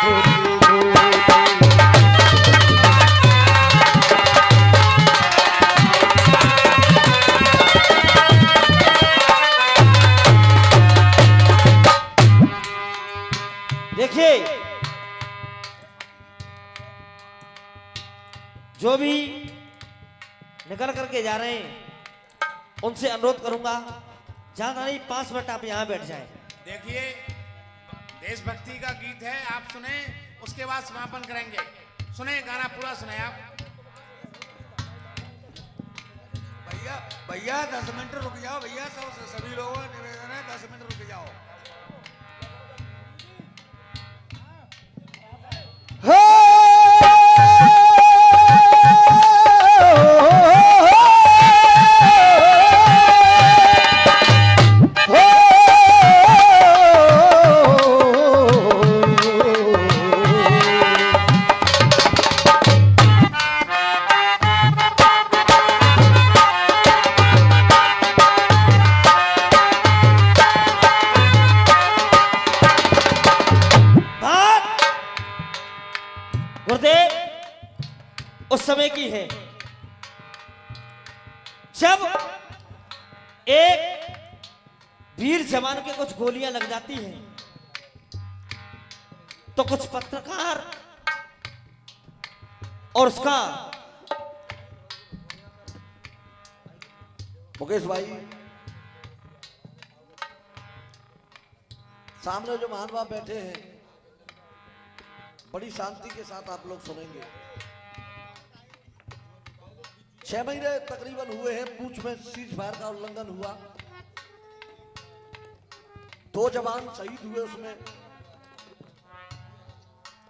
देखिए, जो भी निकल करके जा रहे हैं उनसे अनुरोध करूंगा, ज्यादा नहीं 5 मिनट आप यहाँ बैठ जाएं। देखिए, देशभक्ति का गीत है, आप सुने, उसके बाद समापन करेंगे। सुने, गाना पूरा सुने आप। भैया भैया 10 मिनट रुक जाओ भैया, सभी लोगों का निवेदन है 10 मिनट रुक जाओ। गुरुदेव उस समय की है जब एक वीर जवान के कुछ गोलियां लग जाती हैं तो कुछ पत्रकार और उसका मुकेश भाई, सामने जो महानुभाव बैठे हैं बड़ी शांति के साथ आप लोग सुनेंगे। 6 महीने तकरीबन हुए हैं पूंछ में सीज फायर का उल्लंघन हुआ, 2 जवान शहीद हुए। उसमें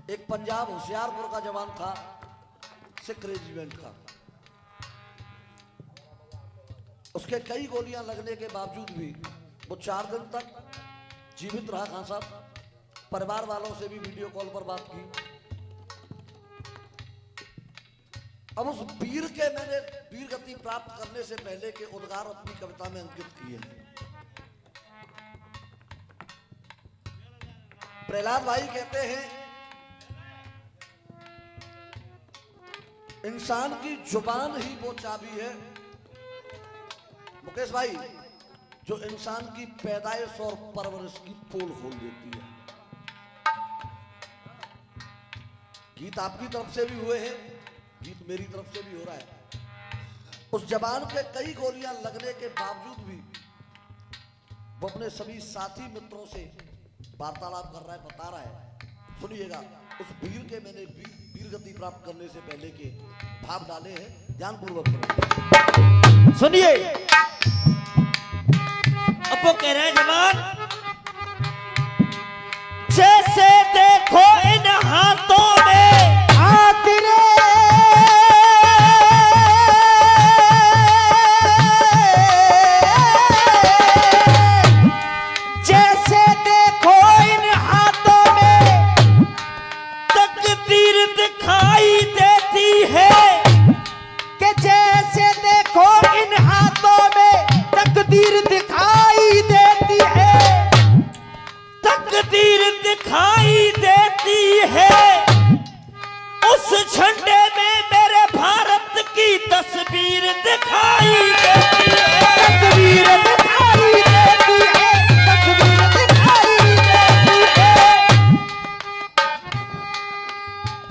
एक पंजाब होशियारपुर का जवान था, सिख रेजिमेंट का। उसके कई गोलियां लगने के बावजूद भी वो 4 दिन तक जीवित रहा। खान साहब, परिवार वालों से भी वीडियो कॉल पर बात की। अब उस वीर के मैंने वीर गति प्राप्त करने से पहले के उद्गार अपनी कविता में अंकित किए हैं। प्रहलाद भाई कहते हैं, इंसान की जुबान ही वो चाबी है मुकेश भाई, जो इंसान की पैदाइश और परवरिश की पोल खोल देती है। गीत आपकी तरफ से भी हुए हैं, गीत मेरी तरफ से भी हो रहा है। उस जवान के कई गोलियां लगने के बावजूद भी वो अपने सभी साथी मित्रों से वार्तालाप कर रहा है, बता रहा है। सुनिएगा, उस वीर के मैंने वीर गति प्राप्त करने से पहले के भाव डाले हैं, ध्यानपूर्वक सुनिए। अब वो कह रहे हैं, जवान जैसे देखो इन हाथों में हाथ रे, जैसे देखो इन हाथों में तकदीर दिखाई देती है, कि जैसे देखो इन हाथों में तकदीर दिखाई देती है, तकदीर दिखाई देती है। उस झंडे में मेरे भारत की तस्वीर दिखाई देती है, तस्वीर दिखाई देती है, तस्वीर दिखाई देती है।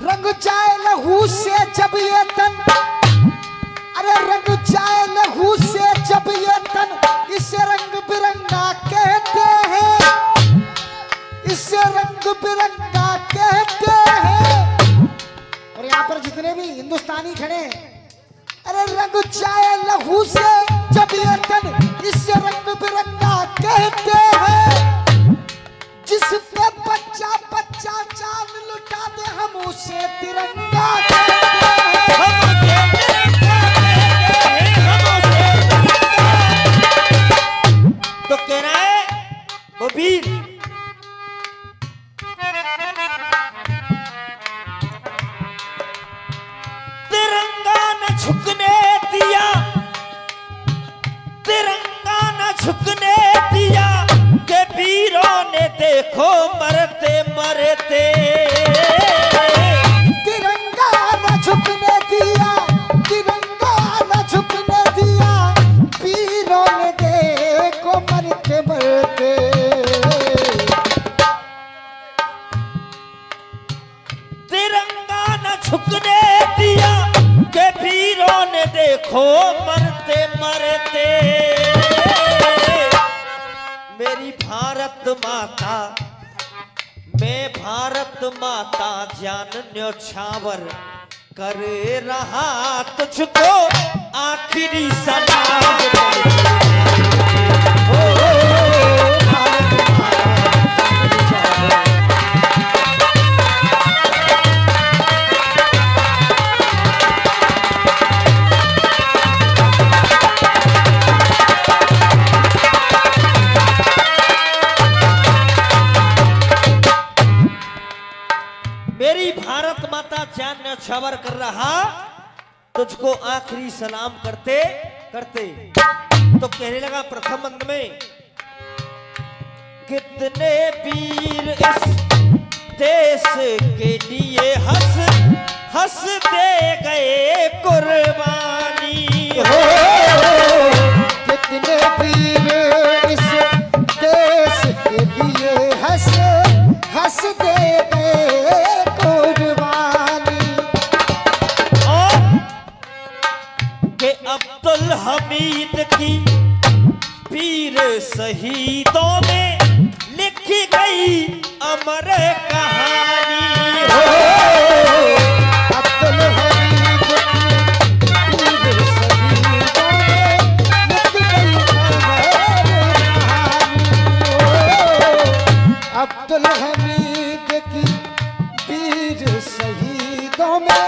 रंग जाए लहू से जब ये तन, अरे रंग जाए लहू से जब ये तन, इसे रंग बिरंगा कहते हैं, इसे रंग बिरंगा कहते हैं। और यहाँ पर जितने भी हिंदुस्तानी खड़े हैं, अरे रंग जाए लहू से जब ये तन, इसे रंग बिरंगा कहते हैं। जिस पे बच्चा बच्चा जान लुटा दे, हम उसे तिरंगा कहते हैं। तो कह रहा है वो वीर, तिरंगा न झुकने दिया, तिरंगा न झुकने दिया, के वीरों ने देखो मरते मरते झुकने दिया के वीरों ने देखो मरते मरते। मेरी भारत माता, मैं भारत माता जान न्योछावर कर रहा तुझको आखिरी सलाम। मेरी भारत माता जान न्योछावर कर रहा तुझको आखिरी सलाम करते करते। तो कहने लगा प्रथम बंद में, कितने वीर इस देश के लिए हंस हंस दे गए कुर्बानी हो। कितने वीर इस देश के लिए हंस हंस दे गए कुर्बानी। और के अब्दुल हमीद की वीर शहीदों में लिखी गई अमर कहानी हो। अब्दुल हमीद की वीर शहीदों में लिखी गई अमर कहानी हो। अब्दुल हमीद की वीर शहीदों में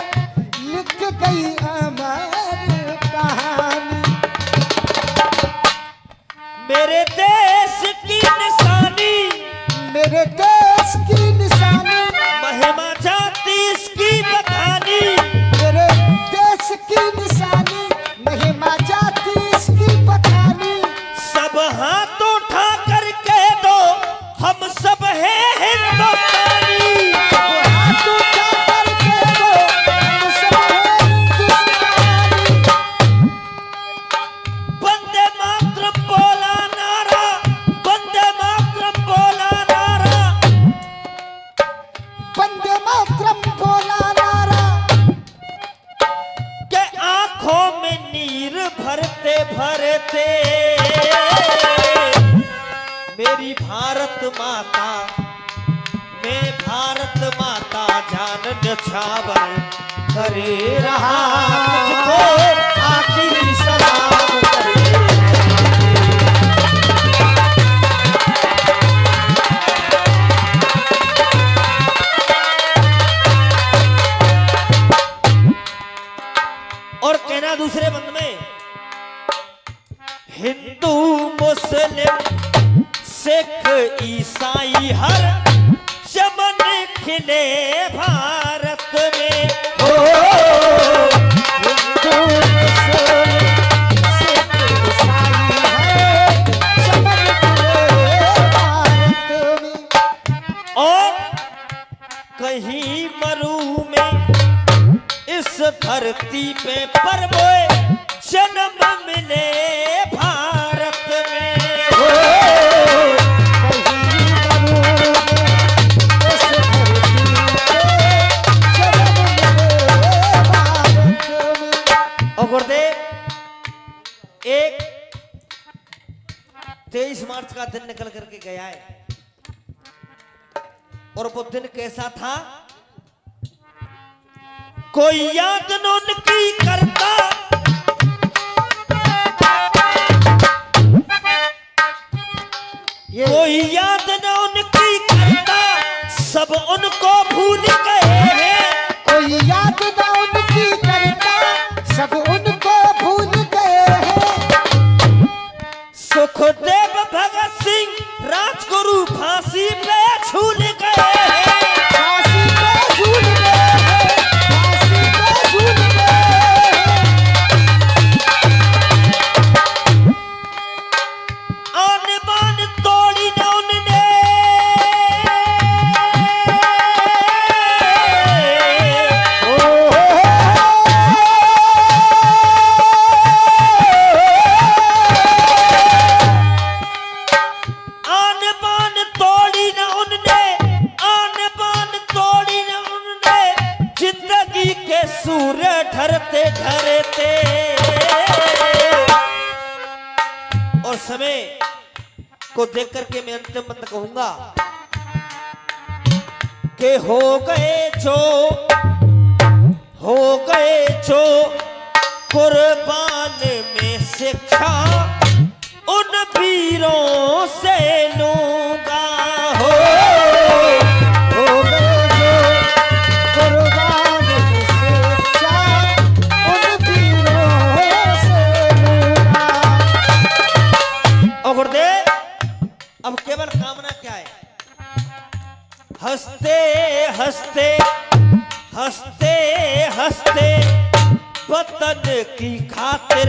लिख गई अमर कहानी। मेरे देश की निशानी, मेरे देश की निशानी, महिमा जाति इसकी बखानी। मेरे देश की निशानी, महिमा जाति इसकी बखानी। सब हाथ उठा करके दो, हम सब हैं हिंदुस्तानी। वो हाथ उठा करके दो, हम सब हैं हिंदुस्तानी। वंदे मातरम बोला नारा, वंदे मातरम बोला नारा। वंदे मातरम बोला नारा। के आंखों में नीर भरते भरते। मेरी भारत माता, मैं भारत माता जान न्योछावर करे रहा तुझको आखिरी सलाम करे। और कहना दूसरे बंद में, हिंदू मुस्लिम सिख ईसाई हर चमन खिले भारत में हो। हिंदू मुस्लिम सिख ईसाई है चमन खिले भारत में। और कहीं मरु में इस धरती पे परमोए जन्म मिले भारत में हो। कहीं मरू में इस धरती पे जन्म मिले भारत में। और गुरुदेव, एक 23 मार्च का दिन निकल करके गया है, और वो दिन कैसा था कोई याद न उनकी करता। कोई याद न उनकी करता, सब उनको भूल गए हैं। कोई याद ना उनकी करता, सब उनको भूल गए हैं। सुखदेव भगत सिंह राजगुरु फांसी पे झूल गए हैं। फांसी पे झूल गए हैं, फांसी पे झूल गए हैं। आन बान तोड़ी न उनने, धरते धरते। और समय को देख करके मैं अंतिम मंत्र कहूंगा कि हो गए जो कुर्बान में शिक्षा उन वीरों से लूंगा। हो गए जो कुर्बान में शिक्षा उन वीरों से लूंगा। और गुरुदेव अब केवल कामना क्या है? हंसते हंसते हंसते हंसते वतन की खातिर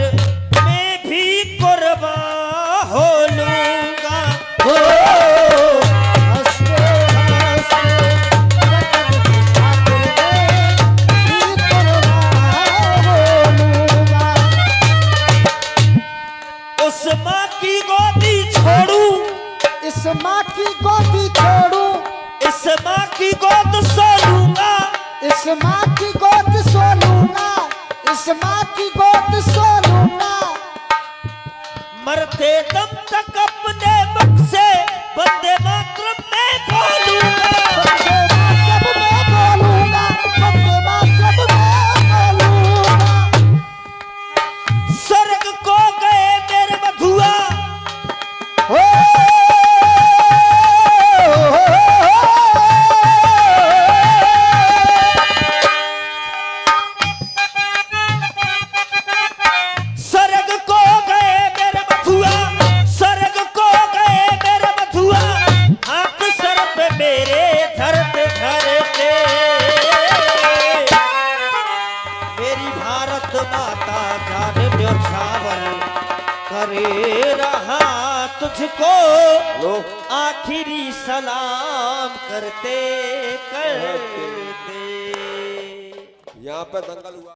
मैं भी कुर्बान हो लूंगा। हो हंसते हंसते वतन की खातिर मैं भी कुर्बान हो लूंगा। उस माँ की गोदी छोड़ू, इस माँ की गोदी छोड़ू, इस माँ की गोद सो लूंगा। इस माँ की गोद सो लूंगा, इस माँ की गोद सो लूंगा। मरते दम तक अपने मुख से वंदे मातरम मैं बोलूंगा। वंदे मातरम मैं बोलूंगा, वंदे मातरम मैं बोलूंगा। स्वर्ग को गए मेरे बधुआ, स्वर्ग को गए मेरे बधुआ, स्वर्ग को गए मेरे बधुआ। हाथ सर पे मेरे धरते धरते। मेरी भारत माता जान न्योछावर करे रहा तुझको आखिरी सलाम करते करते। यहाँ पे दंगल हुआ।